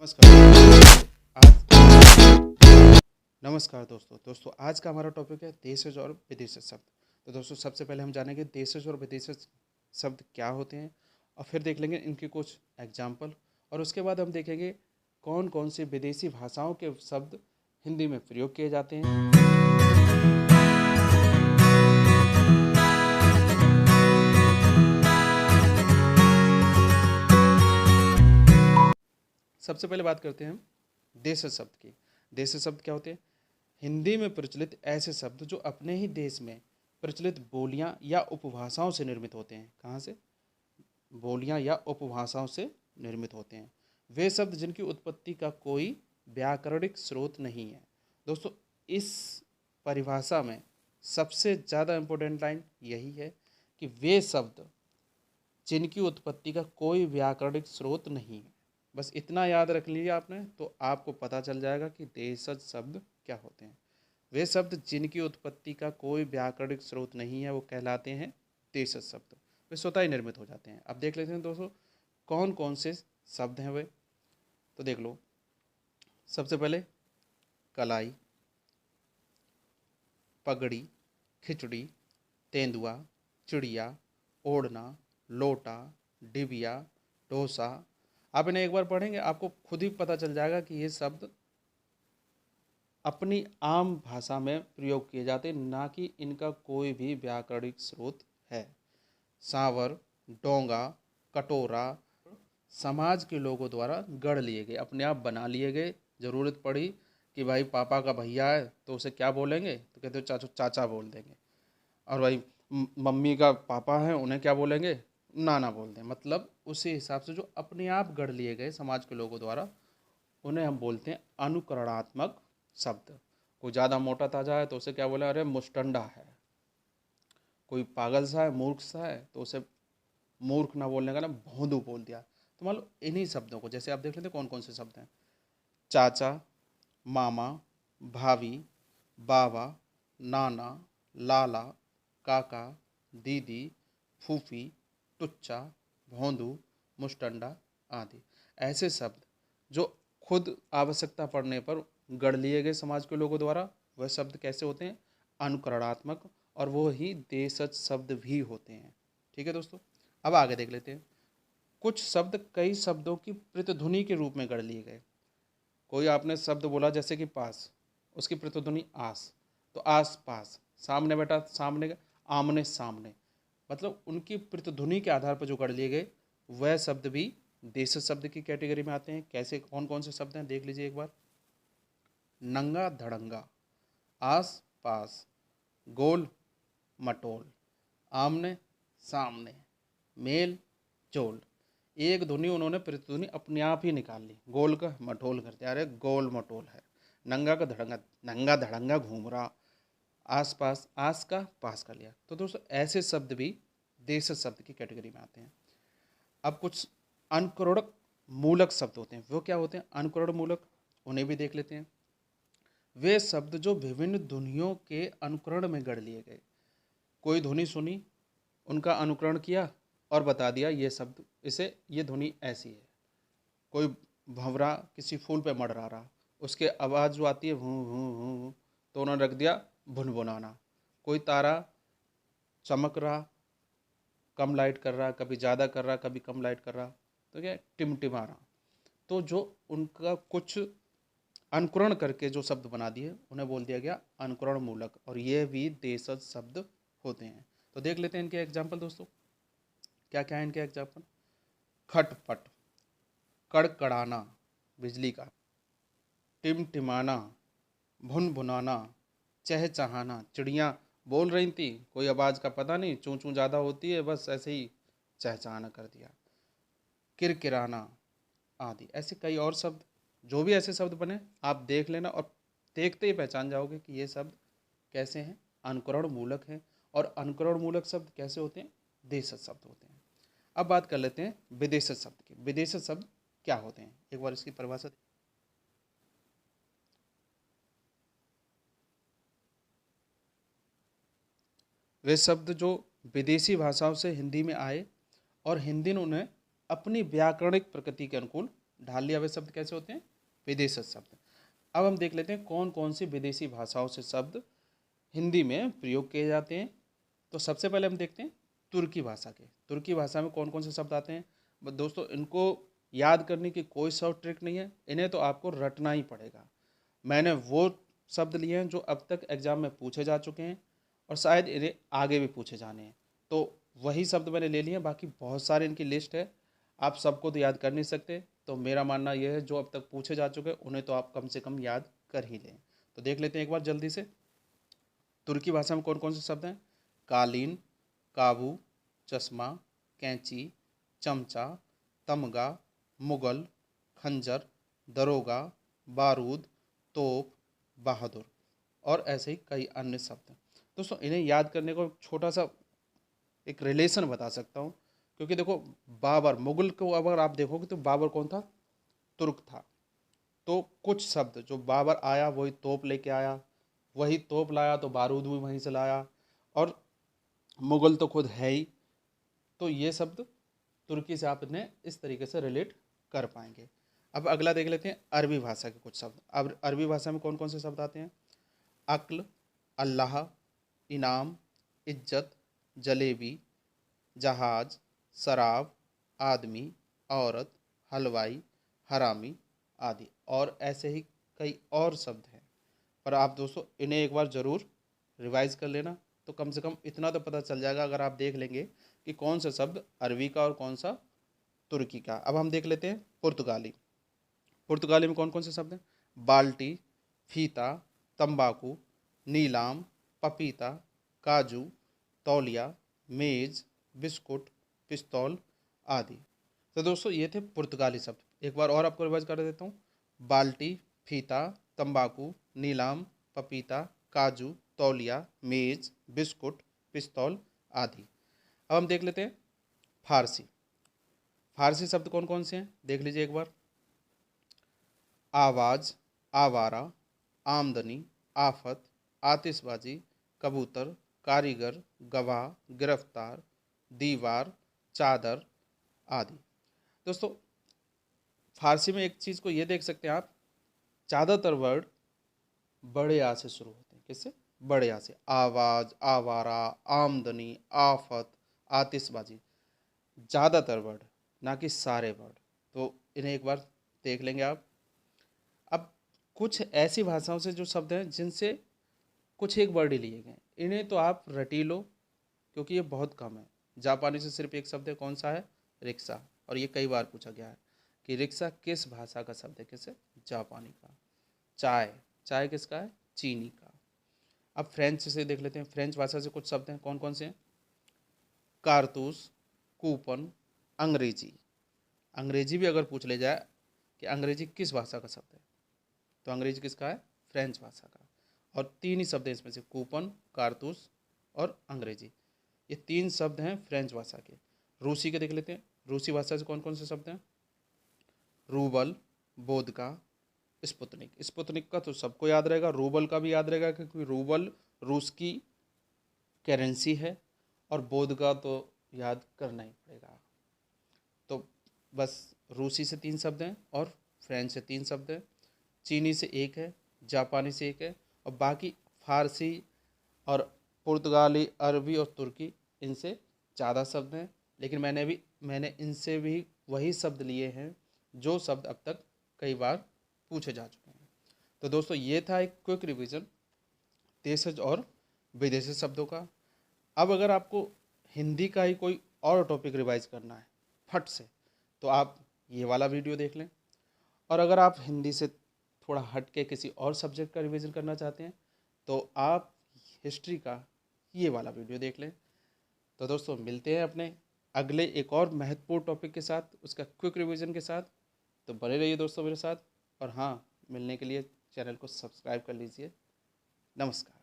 नमस्कार नमस्कार दोस्तों आज का हमारा टॉपिक है देशज और विदेशज शब्द। तो दोस्तों सबसे पहले हम जानेंगे देशज और विदेशज शब्द क्या होते हैं और फिर देख लेंगे इनके कुछ एग्जाम्पल और उसके बाद हम देखेंगे कौन कौन से विदेशी भाषाओं के शब्द हिंदी में प्रयोग किए जाते हैं। सबसे पहले बात करते हैं हम देशज शब्द की। देशज शब्द क्या होते हैं? हिंदी में प्रचलित ऐसे शब्द जो अपने ही देश में प्रचलित बोलियां या उपभाषाओं से निर्मित होते हैं। कहाँ से? बोलियां या उपभाषाओं से निर्मित होते हैं। वे शब्द जिनकी उत्पत्ति का कोई व्याकरणिक स्रोत नहीं है। दोस्तों इस परिभाषा में सबसे ज़्यादा इम्पोर्टेंट लाइन यही है कि वे शब्द जिनकी उत्पत्ति का कोई व्याकरणिक स्रोत नहीं है। बस इतना याद रख लिया आपने तो आपको पता चल जाएगा कि देशज शब्द क्या होते हैं। वे शब्द जिनकी उत्पत्ति का कोई व्याकरणिक स्रोत नहीं है वो कहलाते हैं देशज शब्द। वे स्वतः ही निर्मित हो जाते हैं। अब देख लेते हैं दोस्तों कौन कौन से शब्द हैं वे। तो देख लो, सबसे पहले कलाई, पगड़ी, खिचड़ी, तेंदुआ, चिड़िया, ओढ़ना, लोटा, डिबिया, डोसा। आप इन्हें एक बार पढ़ेंगे आपको खुद ही पता चल जाएगा कि ये शब्द अपनी आम भाषा में प्रयोग किए जाते हैं, ना कि इनका कोई भी व्याकरणिक स्रोत है। सांवर, डोंगा, कटोरा समाज के लोगों द्वारा गढ़ लिए गए, अपने आप बना लिए गए। ज़रूरत पड़ी कि भाई पापा का भैया है तो उसे क्या बोलेंगे, तो कहते हो चाचू चाचा बोल देंगे। और भाई मम्मी का पापा है उन्हें क्या बोलेंगे, नाना बोल दें। मतलब उसी हिसाब से जो अपने आप गढ़ लिए गए समाज के लोगों द्वारा उन्हें हम बोलते हैं अनुकरणात्मक शब्द। कोई ज़्यादा मोटा ताजा है तो उसे क्या बोले, अरे मुस्टंडा है। कोई पागल सा है, मूर्ख सा है तो उसे मूर्ख ना बोलने का ना भोंदू बोल दिया। तो मान लो इन्हीं शब्दों को जैसे आप देख लेते हैं कौन कौन से शब्द हैं। चाचा, मामा, भाभी, बाबा, नाना, लाला, काका, दीदी, फूफी, टुच्चा, भोंदू, मुस्टंडा आदि ऐसे शब्द जो खुद आवश्यकता पड़ने पर गढ़ लिए गए समाज के लोगों द्वारा, वह शब्द कैसे होते हैं? अनुकरणात्मक, और वो ही देशज शब्द भी होते हैं। ठीक है दोस्तों, अब आगे देख लेते हैं। कुछ शब्द कई शब्दों की प्रतिध्वनि के रूप में गढ़ लिए गए। कोई आपने शब्द बोला जैसे कि पास, उसकी प्रतिध्वनि आस, तो आस पास। सामने बेटा, सामने, आमने सामने। मतलब उनकी प्रतिध्वनि के आधार पर जो गढ़ लिए गए वह शब्द भी देशज शब्द की कैटेगरी में आते हैं। कैसे, कौन कौन से शब्द हैं देख लीजिए एक बार। नंगा धड़ंगा, आस पास, गोल मटोल, आमने सामने, मेल जोल। एक ध्वनि उन्होंने प्रतिध्वनि अपने आप ही निकाल ली, गोल का मटोल कर दिया। अरे गोल मटोल है। नंगा का धड़ंगा, नंगा धड़ंगा घूम रहा। आस पास, आस का पास कर लिया। तो दोस्तों ऐसे शब्द भी देशज शब्द की कैटेगरी में आते हैं। अब कुछ अनुकरणक मूलक शब्द होते हैं। वो क्या होते हैं अनुकरण मूलक, उन्हें भी देख लेते हैं। वे शब्द जो विभिन्न ध्वनियों के अनुकरण में गढ़ लिए गए। कोई ध्वनि सुनी, उनका अनुकरण किया और बता दिया ये शब्द, इसे ये ध्वनि ऐसी है। कोई भंवरा किसी फूल पे मडरा रहा, उसके आवाज़ जो आती है भूं भूं भूं, तो उन्होंने रख दिया भुनभुनाना। कोई तारा चमक रहा, कम लाइट कर रहा, कभी ज़्यादा कर रहा, कभी कम लाइट कर रहा, तो क्या टिमटिमा रहा। तो जो उनका कुछ अनुकरण करके जो शब्द बना दिए उन्हें बोल दिया गया अनुकरण मूलक, और ये भी देशज शब्द होते हैं। तो देख लेते हैं इनके एग्जाम्पल दोस्तों, क्या क्या है इनके एग्जाम्पल। खटपट, कड़कड़ाना बिजली का, टिमटिमाना, भुनभुनाना, चहचहाना। चिड़ियाँ बोल रही थी, कोई आवाज़ का पता नहीं, चूँ चूँ ज़्यादा होती है, बस ऐसे ही चहचहाना कर दिया। किरकिराना आदि ऐसे कई और शब्द, जो भी ऐसे शब्द बने आप देख लेना और देखते ही पहचान जाओगे कि ये शब्द कैसे हैं, अनुकरण मूलक हैं। और अनुकरण मूलक शब्द कैसे होते हैं? देशज शब्द होते हैं। अब बात कर लेते हैं विदेशज शब्द की। विदेशज शब्द क्या होते हैं, एक बार इसकी परिभाषा। वे शब्द जो विदेशी भाषाओं से हिंदी में आए और हिंदी ने उन्हें अपनी व्याकरणिक प्रकृति के अनुकूल ढाल लिए हुए शब्द कैसे होते हैं? विदेशी शब्द। अब हम देख लेते हैं कौन कौन सी विदेशी भाषाओं से शब्द हिंदी में प्रयोग किए जाते हैं। तो सबसे पहले हम देखते हैं तुर्की भाषा के। तुर्की भाषा में कौन कौन से शब्द आते हैं? दोस्तों इनको याद करने की कोई शॉर्ट ट्रिक नहीं है, इन्हें तो आपको रटना ही पड़ेगा। मैंने वो शब्द लिए हैं जो अब तक एग्जाम में पूछे जा चुके हैं और शायद इन्हें आगे भी पूछे जाने हैं, तो वही शब्द मैंने ले लिए हैं। बाकी बहुत सारे इनकी लिस्ट है, आप सबको तो याद कर नहीं सकते, तो मेरा मानना यह है जो अब तक पूछे जा चुके हैं उन्हें तो आप कम से कम याद कर ही लें। तो देख लेते हैं एक बार जल्दी से। तुर्की भाषा में कौन कौन से शब्द हैं? कालीन, काबू, चश्मा, कैंची, चमचा, तमगा, मुगल, खंजर, दरोगा, बारूद, तोप, बहादुर और ऐसे ही कई अन्य शब्द हैं। दोस्तों इन्हें याद करने को छोटा सा एक रिलेशन बता सकता हूँ, क्योंकि देखो बाबर, मुगल को अगर आप देखोगे तो बाबर कौन था? तुर्क था। तो कुछ शब्द जो बाबर आया वही तोप लेके आया, वही तोप लाया तो बारूद भी वहीं से लाया, और मुगल तो खुद है ही। तो ये शब्द तुर्की से आप इन्हें इस तरीके से रिलेट कर पाएंगे। अब अगला देख लेते हैं अरबी भाषा के कुछ शब्द। अब अरबी भाषा में कौन कौन से शब्द आते हैं? अक्ल, अल्लाह, इनाम, इज्जत, जलेबी, जहाज, शराब, आदमी, औरत, हलवाई, हरामी आदि, और ऐसे ही कई और शब्द हैं। पर आप दोस्तों इन्हें एक बार ज़रूर रिवाइज कर लेना, तो कम से कम इतना तो पता चल जाएगा अगर आप देख लेंगे कि कौन सा शब्द अरबी का और कौन सा तुर्की का। अब हम देख लेते हैं पुर्तगाली। पुर्तगाली में कौन कौन से शब्द हैं? बाल्टी, फीता, तंबाकू, नीलाम, पपीता, काजू, तौलिया, मेज, बिस्कुट, पिस्तौल आदि। तो दोस्तों ये थे पुर्तगाली शब्द। एक बार और आपको रिवाइज कर देता हूँ। बाल्टी, फीता, तंबाकू, नीलाम, पपीता, काजू, तौलिया, मेज, बिस्कुट, पिस्तौल आदि। अब हम देख लेते हैं फारसी। फारसी शब्द कौन कौन से हैं देख लीजिए एक बार। आवाज़, आवारा, आमदनी, आफत, आतिशबाजी, कबूतर, कारीगर, गवाह, गिरफ्तार, दीवार, चादर आदि। दोस्तों फारसी में एक चीज़ को ये देख सकते हैं आप, ज़्यादातर वर्ड बड़े आ से शुरू होते हैं। किससे? बड़े आ से। आवाज़, आवारा, आमदनी, आफत, आतिशबाजी, ज़्यादातर वर्ड, ना कि सारे वर्ड। तो इन्हें एक बार देख लेंगे आप। अब कुछ ऐसी भाषाओं से जो शब्द हैं जिनसे कुछ एक वर्ड ही लिए गए, इन्हें तो आप रटी लो क्योंकि ये बहुत कम है। जापानी से सिर्फ एक शब्द है, कौन सा है? रिक्शा। और ये कई बार पूछा गया है कि रिक्शा किस भाषा का शब्द है? किससे? जापानी का। चाय, चाय किसका है? चीनी का। अब फ्रेंच से देख लेते हैं। फ्रेंच भाषा से कुछ शब्द हैं, कौन कौन से हैं? कारतूस, कूपन, अंग्रेजी। अंग्रेजी भी अगर पूछ ले जाए कि अंग्रेजी किस भाषा का शब्द है, तो अंग्रेजी किसका है? फ्रेंच भाषा का। और तीन ही शब्द हैं इसमें से, कूपन, कारतूस और अंग्रेजी। ये तीन शब्द हैं फ्रेंच भाषा के। रूसी के देख लेते हैं। रूसी भाषा से कौन कौन से शब्द हैं? Rouble, vodka, Sputnik. स्पुतनिक का तो सबको याद रहेगा, रूबल का भी याद रहेगा क्योंकि रूबल रूस की करेंसी है, और वोदका तो याद करना ही पड़ेगा। तो बस रूसी से तीन शब्द हैं और फ्रेंच से तीन शब्द हैं, चीनी से एक है, जापानी से एक है, और बाकी फारसी और पुर्तगाली, अरबी और तुर्की, इनसे ज़्यादा शब्द हैं। लेकिन मैंने इनसे भी वही शब्द लिए हैं जो शब्द अब तक कई बार पूछे जा चुके हैं। तो दोस्तों ये था एक क्विक रिवीजन देशज और विदेशी शब्दों का। अब अगर आपको हिंदी का ही कोई और टॉपिक रिवाइज करना है फट से, तो आप ये वाला वीडियो देख लें। और अगर आप हिंदी से थोड़ा हट के किसी और सब्जेक्ट का रिवीजन करना चाहते हैं तो आप हिस्ट्री का ये वाला वीडियो देख लें। तो दोस्तों मिलते हैं अपने अगले एक और महत्वपूर्ण टॉपिक के साथ, उसका क्विक रिवीजन के साथ। तो बने रहिए दोस्तों मेरे साथ, और हाँ, मिलने के लिए चैनल को सब्सक्राइब कर लीजिए। नमस्कार।